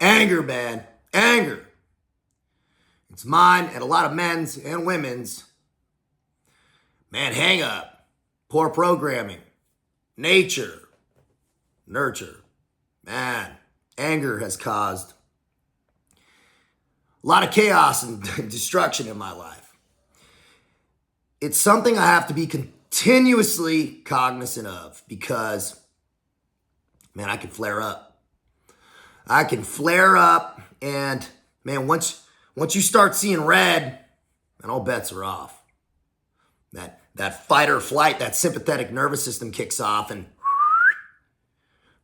Anger, man. Anger. It's mine and a lot of men's and women's. Man, hang up. Poor programming. Nature. Nurture. Man, anger has caused a lot of chaos and destruction in my life. It's something I have to be continuously cognizant of because, man, I can flare up. I can flare up and, man, once you start seeing red, man, all bets are off. That fight or flight, that sympathetic nervous system kicks off and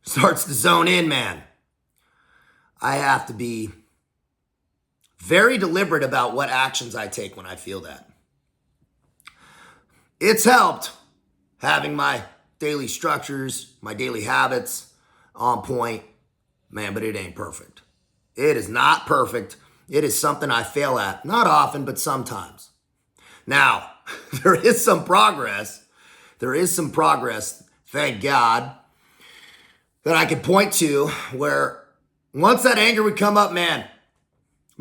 starts to zone in, man. I have to be very deliberate about what actions I take when I feel that. It's helped having my daily structures, my daily habits on point, man, but it ain't perfect. It is not perfect. It is something I fail at, not often, but sometimes. Now, there is some progress. There is some progress, thank God, that I could point to where once that anger would come up, man,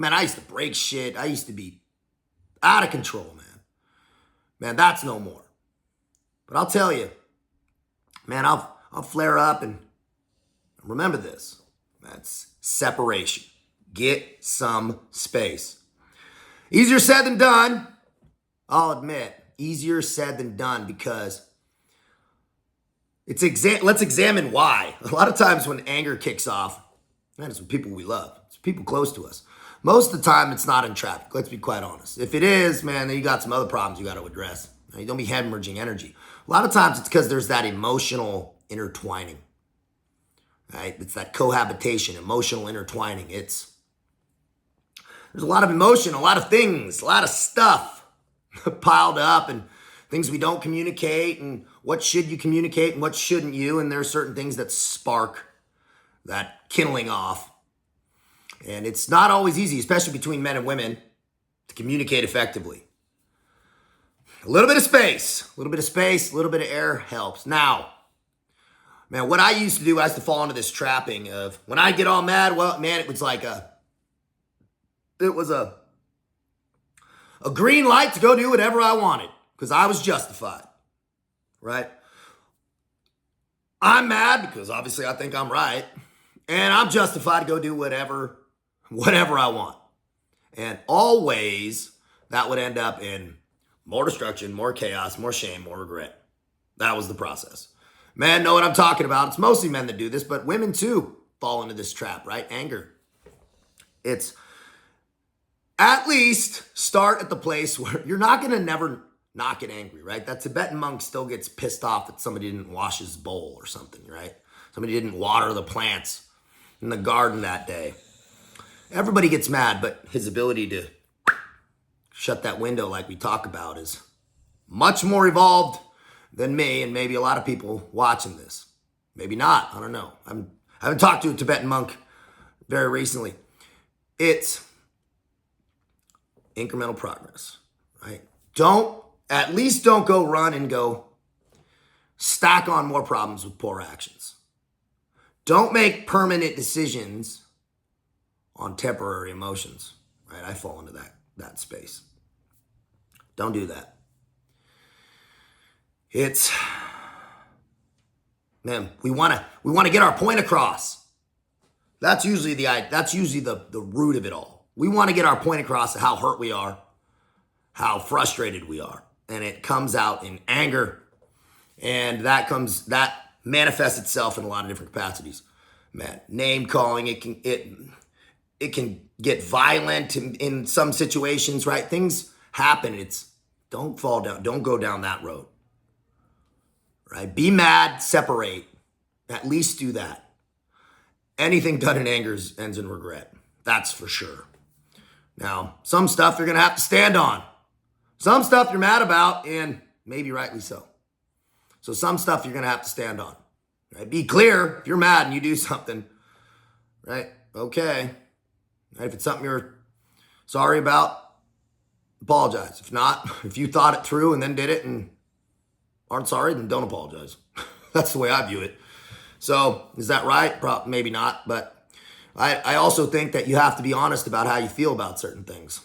I used to break shit. I used to be out of control, man. Man, that's no more. But I'll tell you, man, I'll flare up and remember this. That's separation. Get some space. Easier said than done. I'll admit, easier said than done because let's examine why. A lot of times when anger kicks off, man, it's with people we love. It's people close to us. Most of the time, it's not in traffic. Let's be quite honest. If it is, man, then you got some other problems you got to address. You don't be hemorrhaging energy. A lot of times, it's because there's that emotional intertwining. Right? It's that cohabitation, emotional intertwining. There's a lot of emotion, a lot of things, a lot of stuff piled up and things we don't communicate and what should you communicate and what shouldn't you. And there are certain things that spark that kindling off. And it's not always easy, especially between men and women, to communicate effectively. A little bit of space, a little bit of air helps. Now, man, what I used to do, I used to fall into this trapping of when I get all mad, well, man, it was a green light to go do whatever I wanted because I was justified, right? I'm mad because obviously I think I'm right, and I'm justified to go do whatever I want. And always that would end up in more destruction, more chaos, more shame, more regret. That was the process. Men know what I'm talking about. It's mostly men that do this, but women too fall into this trap, right? Anger. It's at least start at the place where you're not going to never not get angry, right? That Tibetan monk still gets pissed off that somebody didn't wash his bowl or something, right? Somebody didn't water the plants in the garden that day. Everybody gets mad, but his ability to shut that window like we talk about is much more evolved than me and maybe a lot of people watching this. Maybe not, I don't know. I haven't talked to a Tibetan monk very recently. It's incremental progress, right? At least don't go run and go stack on more problems with poor actions. Don't make permanent decisions on temporary emotions, right? I fall into that space. Don't do that. We want to get our point across. That's usually the root of it all. We want to get our point across of how hurt we are, how frustrated we are, and it comes out in anger, and that manifests itself in a lot of different capacities. Man, name calling, it can get violent in some situations, right? Things happen. Don't fall down. Don't go down that road, right? Be mad, separate. At least do that. Anything done in anger ends in regret. That's for sure. Now, some stuff you're going to have to stand on. Some stuff you're mad about, and maybe rightly so. So some stuff you're going to have to stand on. Right? Be clear if you're mad and you do something, right? Okay. Right? If it's something you're sorry about, apologize. If not, if you thought it through and then did it and aren't sorry, then don't apologize. That's the way I view it. So is that right? Maybe not, but I also think that you have to be honest about how you feel about certain things.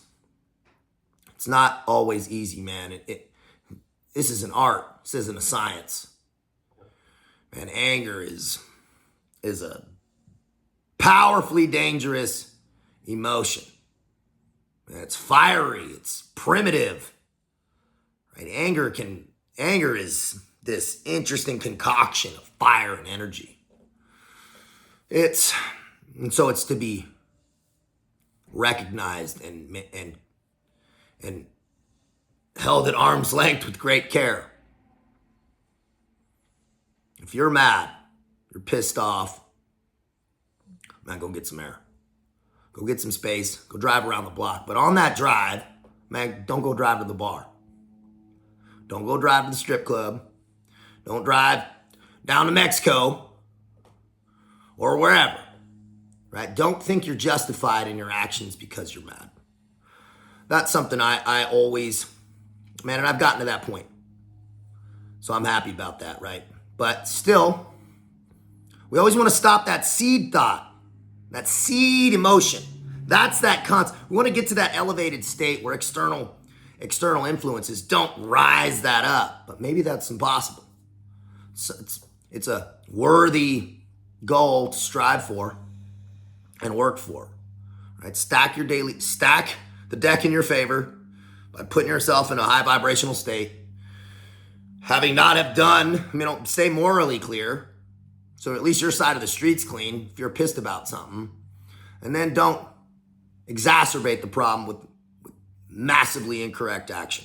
It's not always easy, man. This is an art. This isn't a science. Man, anger is a powerfully dangerous emotion. Man, it's fiery. It's primitive. Right? Anger is this interesting concoction of fire and energy. And so it's to be recognized and held at arm's length with great care. If you're mad, you're pissed off, man, go get some air. Go get some space. Go drive around the block. But on that drive, man, don't go drive to the bar. Don't go drive to the strip club. Don't drive down to Mexico or wherever, right? Don't think you're justified in your actions because you're mad. That's something I always, man, and I've gotten to that point. So I'm happy about that, right? But still, we always want to stop that seed thought, that seed emotion. That's that concept. We want to get to that elevated state where external influences don't rise that up. But maybe that's impossible. So it's a worthy goal to strive for and work for. Right? Stack the deck in your favor by putting yourself in a high vibrational state. Having not have done, stay morally clear. So at least your side of the street's clean if you're pissed about something. And then don't exacerbate the problem with massively incorrect action.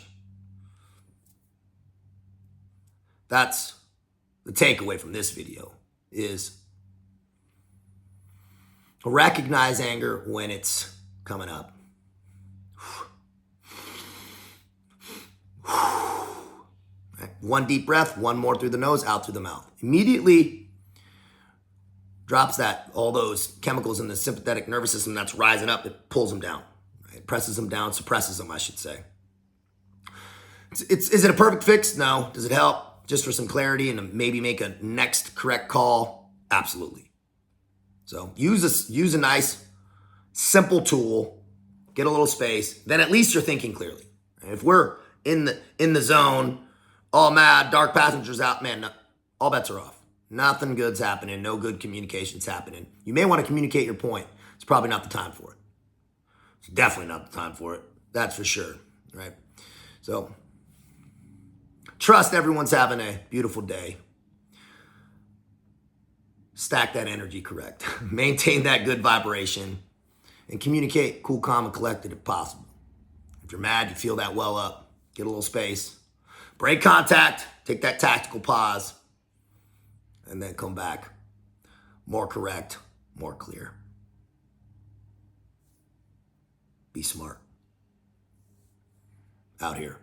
That's the takeaway from this video is recognize anger when it's coming up. One deep breath, one more through the nose, out through the mouth. Immediately drops all those chemicals in the sympathetic nervous system that's rising up. It pulls them down. It presses them down, suppresses them, I should say. Is it a perfect fix? No. Does it help just for some clarity and maybe make a next correct call? Absolutely. So use a nice, simple tool. Get a little space. Then at least you're thinking clearly. If we're in the zone, all mad, dark passengers out, man, all bets are off. Nothing good's happening. No good communication's happening. You may want to communicate your point. It's probably not the time for it. It's definitely not the time for it. That's for sure, right? So trust everyone's having a beautiful day. Stack that energy correct. Maintain that good vibration and communicate cool, calm, and collected if possible. If you're mad, you feel that well up, get a little space. Break contact, take that tactical pause, and then come back more correct, more clear. Be smart. Out here.